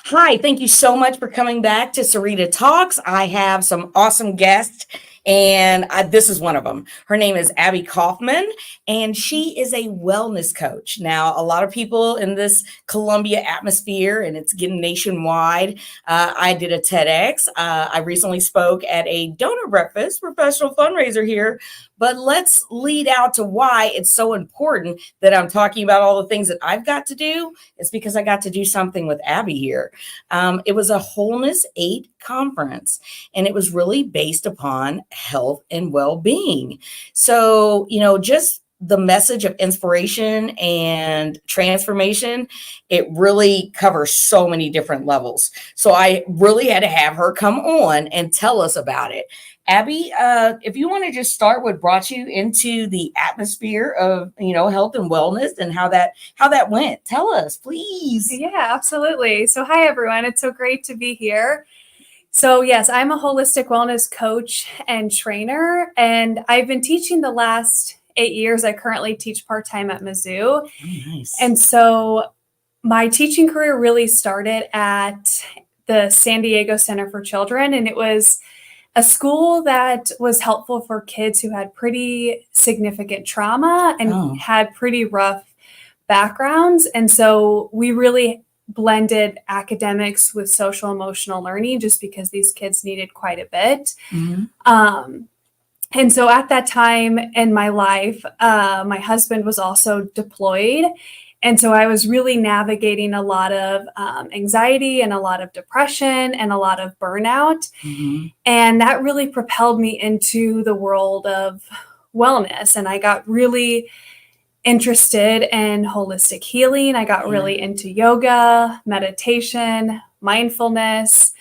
Hi, thank you so much for coming back to Syreta Talks. I have some awesome guests, and this is one of them. Her name is Abbie Kaufmann, and she is a wellness coach. Now, a lot of people in this Columbia atmosphere, and it's getting nationwide. I did a TEDx. I recently spoke at a donor breakfast, professional fundraiser here. But let's lead out to why it's so important that I'm talking about all the things that I've got to do. It's because I got to do something with Abbie here. It was a Wholeness 8 conference, and it was really based upon health and well-being. So, just the message of inspiration and transformation, it really covers so many different levels. So I really had to have her come on and tell us about it. Abbie, if you want to just start what brought you into the atmosphere of, health and wellness and how that went. Tell us, please. Yeah, absolutely. So hi, everyone. It's so great to be here. So yes, I'm a holistic wellness coach and trainer, and I've been teaching the last 8 years. I currently teach part-time at Mizzou. Oh, nice. And so my teaching career really started at the San Diego Center for Children, and it was a school that was helpful for kids who had pretty significant trauma and had pretty rough backgrounds. And so we really blended academics with social emotional learning just because these kids needed quite a bit. Mm-hmm. And so at that time in my life, my husband was also deployed. And so I was really navigating a lot of anxiety and a lot of depression and a lot of burnout. Mm-hmm. And that really propelled me into the world of wellness. And I got really interested in holistic healing. I got really into yoga, meditation, mindfulness.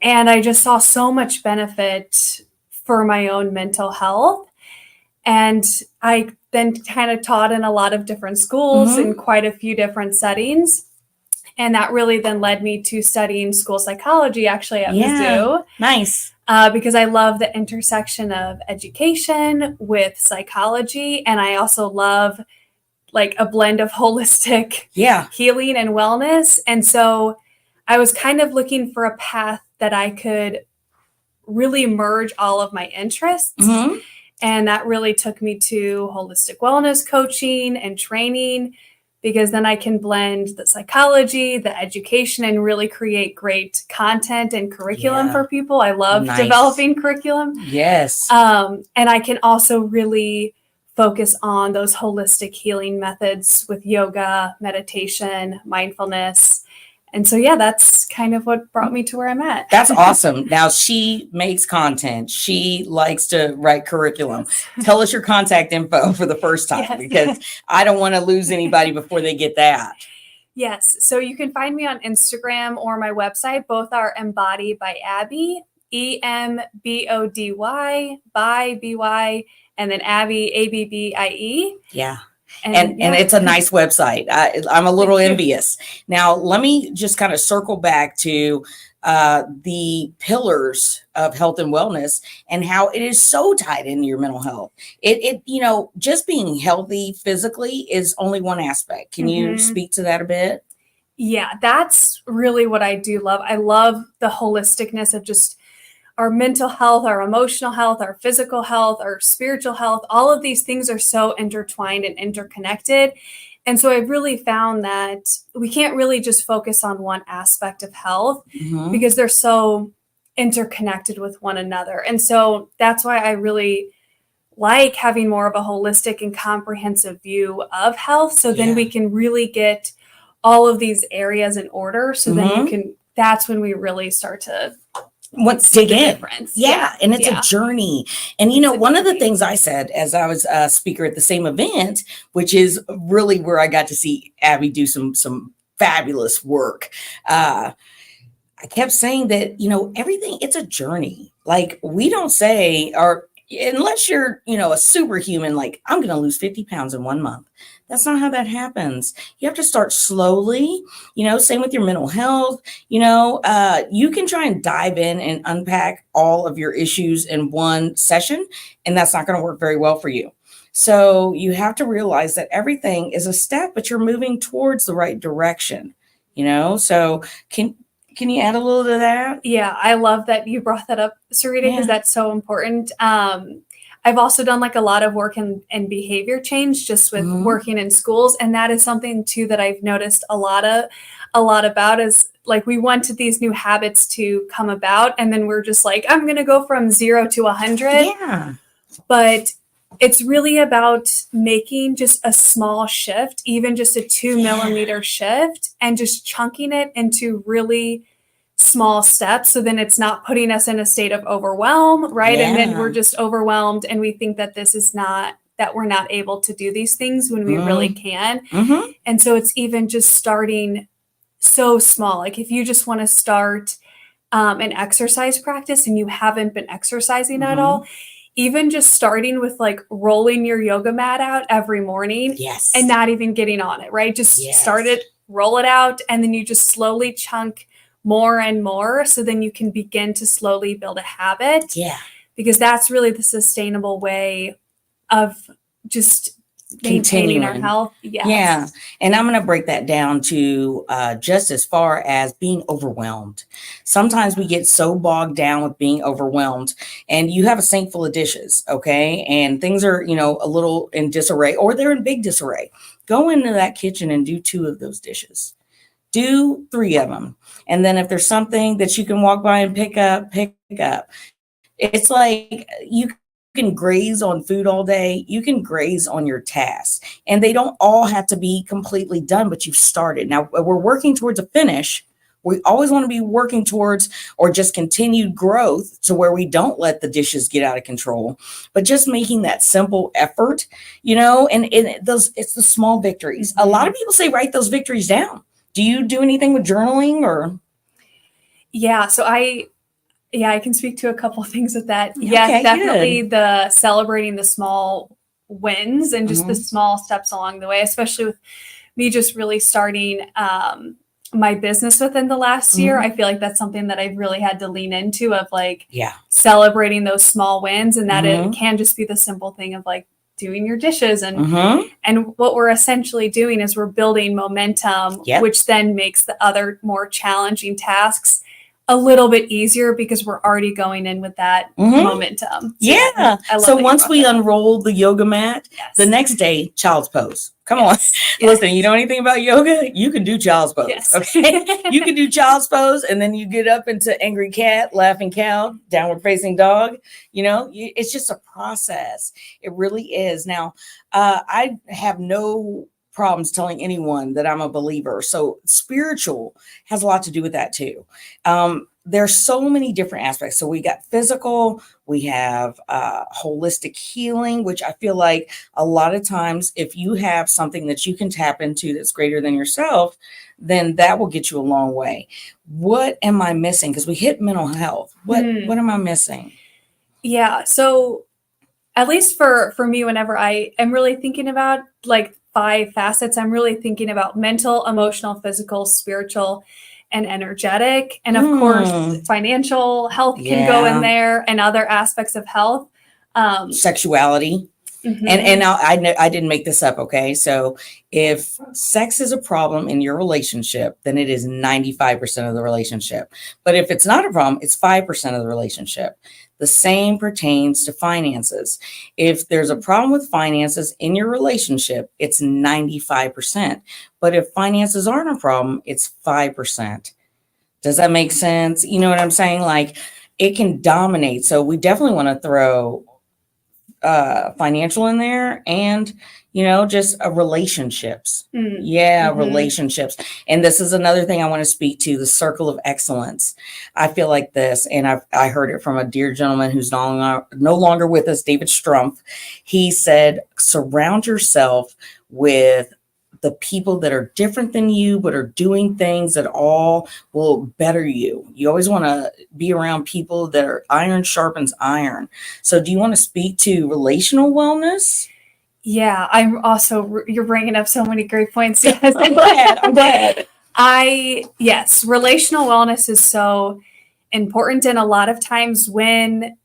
And I just saw so much benefit for my own mental health. And I then kind of taught in a lot of different schools in quite a few different settings. And that really then led me to studying school psychology actually at Mizzou. Nice. Because I love the intersection of education with psychology. And I also love like a blend of holistic healing and wellness. And so I was kind of looking for a path that I could really merge all of my interests. Mm-hmm. And that really took me to holistic wellness coaching and training, because then I can blend the psychology, the education, and really create great content and curriculum for people. I love developing curriculum. Yes. And I can also really focus on those holistic healing methods with yoga, meditation, mindfulness. And so, that's kind of what brought me to where I'm at. That's awesome. Now, she makes content. She likes to write curriculum. Tell us your contact info for the first time, because I don't want to lose anybody before they get that. Yes. So you can find me on Instagram or my website. Both are Embody by Abbie, EMBODY by BY, and then Abbie, ABBIE. Yeah. And it's a nice website. I'm a little envious. Now, let me just kind of circle back to the pillars of health and wellness and how it is so tied into your mental health. It just being healthy physically is only one aspect. Can you speak to that a bit? Yeah, that's really what I do love. I love the holisticness of just our mental health, our emotional health, our physical health, our spiritual health. All of these things are so intertwined and interconnected. And so I've really found that we can't really just focus on one aspect of health because they're so interconnected with one another. And so that's why I really like having more of a holistic and comprehensive view of health. So then we can really get all of these areas in order. So then that's when we really start to dig in. Difference. And it's a journey. And one of the things I said as I was a speaker at the same event, which is really where I got to see Abbie do some fabulous work. I kept saying that, everything, it's a journey. Like, we don't say, or unless you're, a superhuman, like, I'm going to lose 50 pounds in 1 month. That's not how that happens. You have to start slowly, same with your mental health. You can try and dive in and unpack all of your issues in one session, and that's not going to work very well for you. So you have to realize that everything is a step, but you're moving towards the right direction, so Can you add a little to that? Yeah, I love that you brought that up, Syreta, because that's so important. I've also done like a lot of work in behavior change just with working in schools. And that is something too that I've noticed a lot about is like we wanted these new habits to come about. And then we're just like, I'm going to go from 0 to 100. Yeah. But it's really about making just a small shift, even just a 2 millimeter shift, and just chunking it into really small steps. So then it's not putting us in a state of overwhelm, right? And then we're just overwhelmed and we think that that we're not able to do these things when we really can. And so it's even just starting so small. Like if you just want to start an exercise practice and you haven't been exercising at all, even just starting with like rolling your yoga mat out every morning and not even getting on it, right? Just start it, roll it out, and then you just slowly chunk more and more. So then you can begin to slowly build a habit. Yeah. Because that's really the sustainable way of just maintaining our health. Yes. Yeah. And I'm going to break that down to just as far as being overwhelmed. Sometimes we get so bogged down with being overwhelmed, and you have a sink full of dishes, okay? And things are, a little in disarray, or they're in big disarray. Go into that kitchen and do 2 of those dishes. Do 3 of them. And then if there's something that you can walk by and pick up. It's like you can graze on food all day. You can graze on your tasks, and they don't all have to be completely done, but you've started. Now we're working towards a finish. We always want to be working towards or just continued growth to where we don't let the dishes get out of control, but just making that simple effort, and it's the small victories. A lot of people say, write those victories down. Do you do anything with journaling or? Yeah. So I can speak to a couple of things with that. Yes, definitely good. The celebrating the small wins and just the small steps along the way, especially with me just really starting my business within the last year. I feel like that's something that I've really had to lean into of like celebrating those small wins, and that it can just be the simple thing of like doing your dishes and what we're essentially doing is we're building momentum, which then makes the other more challenging tasks a little bit easier because we're already going in with that momentum. So once we unroll the yoga mat, the next day, child's pose. Come on. Listen, you know anything about yoga? You can do child's pose. Okay. You can do child's pose, and then you get up into angry cat, laughing cow, downward facing dog. It's just a process. It really is. Now, I have no problems telling anyone that I'm a believer. So spiritual has a lot to do with that too. There's so many different aspects. So we got physical, we have holistic healing, which I feel like a lot of times if you have something that you can tap into that's greater than yourself, then that will get you a long way. What am I missing? Because we hit mental health. What am I missing? Yeah. So at least for me, whenever I am really thinking about like 5 facets, I'm really thinking about mental, emotional, physical, spiritual, and energetic. And of course, financial health can go in there and other aspects of health. Sexuality. And I didn't make this up. Okay. So if sex is a problem in your relationship, then it is 95% of the relationship. But if it's not a problem, it's 5% of the relationship. The same pertains to finances. If there's a problem with finances in your relationship, it's 95%. But if finances aren't a problem, it's 5%. Does that make sense? You know what I'm saying? Like it can dominate. So we definitely want to throw financial in there and, just relationships. Relationships. And this is another thing I want to speak to, the circle of excellence. I feel like this, and I heard it from a dear gentleman who's no longer with us, David Strumpf. He said, surround yourself with the people that are different than you, but are doing things that all will better you. You always want to be around people that are iron sharpens iron. So do you want to speak to relational wellness? Yeah, you're bringing up so many great points. Yes. I'm glad. Yes, relational wellness is so important. And a lot of times when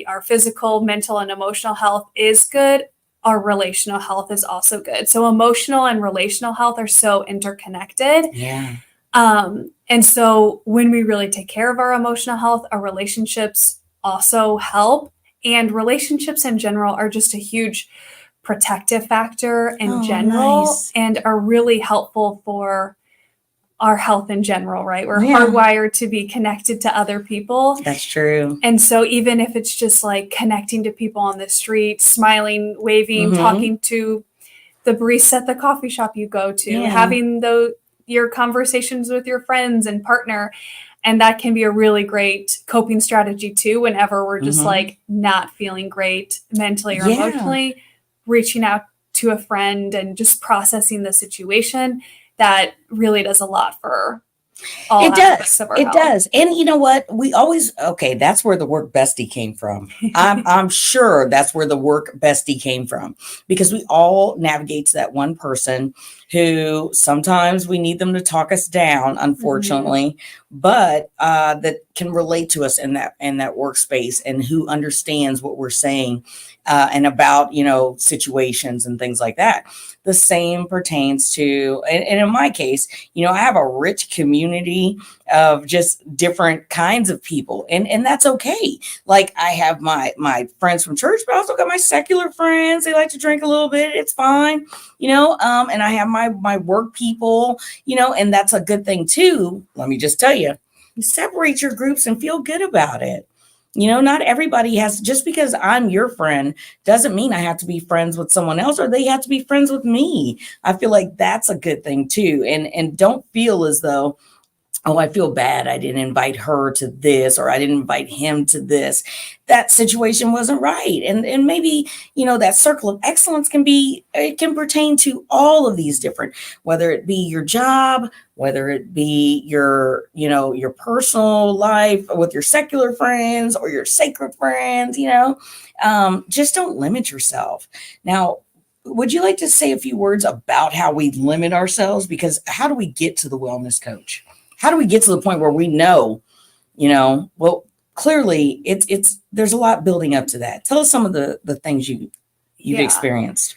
our physical, mental, and emotional health is good, our relational health is also good. So emotional and relational health are so interconnected. Yeah. And so when we really take care of our emotional health, our relationships also help. And relationships in general are just a huge protective factor in general Nice. and are really helpful for our health in general, right? We're Yeah. hardwired to be connected to other people. That's true. And so even if it's just like connecting to people on the street, smiling, waving, talking to the barista at the coffee shop you go to, having your conversations with your friends and partner. And that can be a really great coping strategy too, whenever we're just like not feeling great mentally or emotionally, reaching out to a friend and just processing the situation. That really does a lot for all aspects of our health. It does. And you know what? We always, that's where the work bestie came from. I'm sure that's where the work bestie came from, because we all navigate to that one person who sometimes we need them to talk us down, unfortunately, but that can relate to us in that workspace, and who understands what we're saying and about, situations and things like that. The same pertains to, and in my case, I have a rich community of just different kinds of people, and that's okay. Like, I have my friends from church, but I also got my secular friends. They like to drink a little bit. It's fine, and I have my work people, and that's a good thing too. Let me just tell you, separate your groups and feel good about it. Not everybody has, just because I'm your friend doesn't mean I have to be friends with someone else, or they have to be friends with me. I feel like that's a good thing too. And don't feel as though, oh, I feel bad I didn't invite her to this, or I didn't invite him to this. That situation wasn't right. And maybe, that circle of excellence it can pertain to all of these different, whether it be your job, whether it be your personal life with your secular friends or your sacred friends, just don't limit yourself. Now, would you like to say a few words about how we limit ourselves? Because how do we get to the wellness coach? How do we get to the point where we know, well, clearly there's a lot building up to that. Tell us some of the things you've experienced.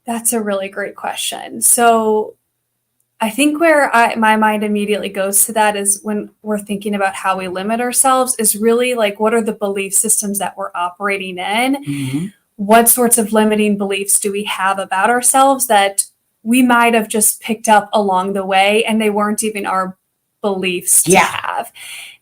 That's a really great question. So I think where my mind immediately goes to that is when we're thinking about how we limit ourselves is really like, what are the belief systems that we're operating in? What sorts of limiting beliefs do we have about ourselves that we might have just picked up along the way, and they weren't even our beliefs to have.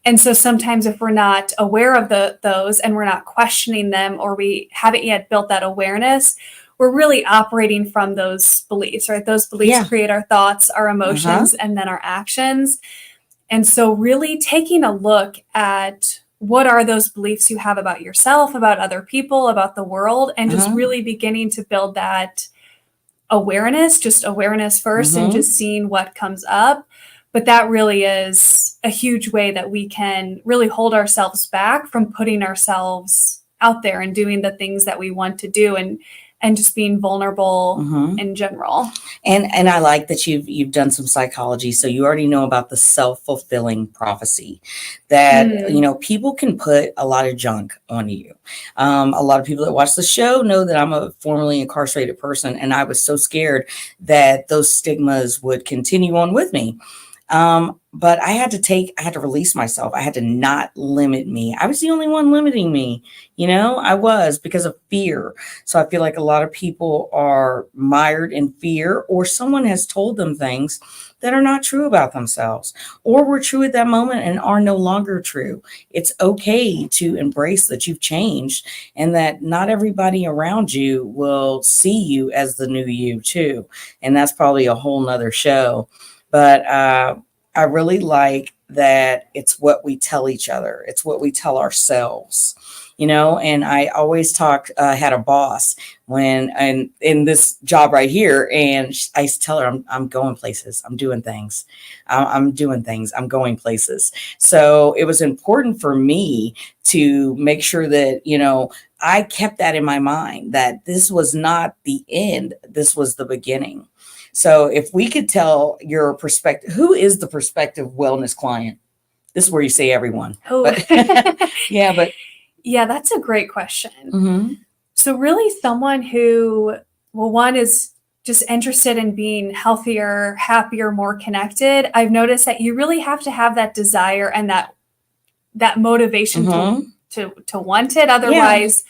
And so sometimes if we're not aware of those and we're not questioning them, or we haven't yet built that awareness, we're really operating from those beliefs, right? Those beliefs create our thoughts, our emotions, and then our actions. And so really taking a look at what are those beliefs you have about yourself, about other people, about the world, and just really beginning to build that awareness, just awareness first, and just seeing what comes up. But that really is a huge way that we can really hold ourselves back from putting ourselves out there and doing the things that we want to do, and just being vulnerable in general. And I like that you've done some psychology, so you already know about the self-fulfilling prophecy, that people can put a lot of junk on you. A lot of people that watch the show know that I'm a formerly incarcerated person, and I was so scared that those stigmas would continue on with me. But I had to release myself. I had to not limit me. I was the only one limiting me. I was, because of fear. So I feel like a lot of people are mired in fear, or someone has told them things that are not true about themselves, or were true at that moment and are no longer true. It's okay to embrace that you've changed, and that not everybody around you will see you as the new you too. And that's probably a whole nother show. But I really like that it's what we tell each other. It's what we tell ourselves, and I always had a boss and in this job right here, and I used to tell her, I'm going places. I'm doing things. I'm doing things. I'm going places. So it was important for me to make sure that, I kept that in my mind, that this was not the end. This was the beginning. So if we could tell your perspective, who is the prospective wellness client? This is where you say everyone. Oh, but, yeah, that's a great question. So really someone who, well, one is just interested in being healthier, happier, more connected, I've noticed that you really have to have that desire and that motivation to want it. Otherwise,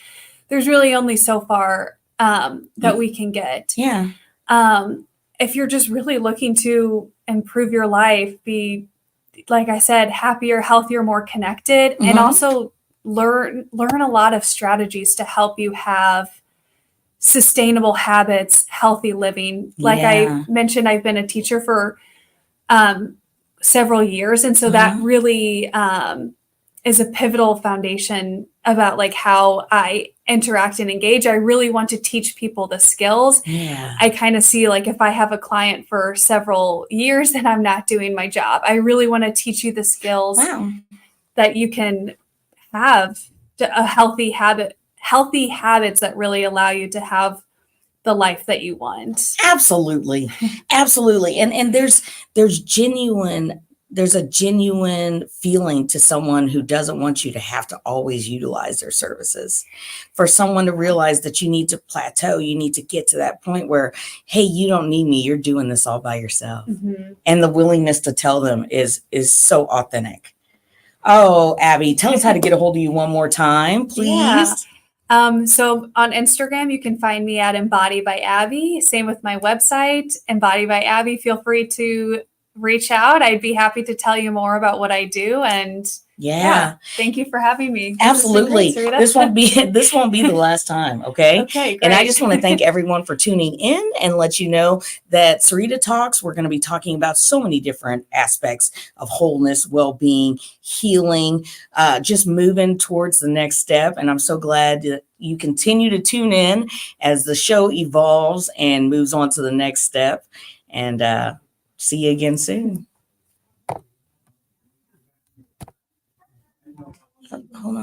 there's really only so far that we can get. Yeah. If you're just really looking to improve your life, be, like I said, happier, healthier, more connected, and also learn a lot of strategies to help you have sustainable habits, healthy living. Like I mentioned, I've been a teacher for several years. And so that really is a pivotal foundation about like how I interact and engage. I really want to teach people the skills. Yeah. I kind of see like if I have a client for several years, then I'm not doing my job. I really want to teach you the skills that you can have a healthy habits that really allow you to have the life that you want. Absolutely. Absolutely. And there's a genuine feeling to someone who doesn't want you to have to always utilize their services. For someone to realize that you need to plateau, you need to get to that point where, hey, you don't need me. You're doing this all by yourself. And the willingness to tell them is so authentic. Oh, Abbie, tell us how to get a hold of you one more time, please. So on Instagram, you can find me at Embody by Abbie. Same with my website, Embody by Abbie. Feel free to reach out. I'd be happy to tell you more about what I do. And thank you for having me. Absolutely. This won't be the last time. Okay. Okay. Great. And I just want to thank everyone for tuning in and let you know that Syreta Talks, we're going to be talking about so many different aspects of wholeness, well-being, healing, just moving towards the next step. And I'm so glad that you continue to tune in as the show evolves and moves on to the next step. And see you again soon. Hold on.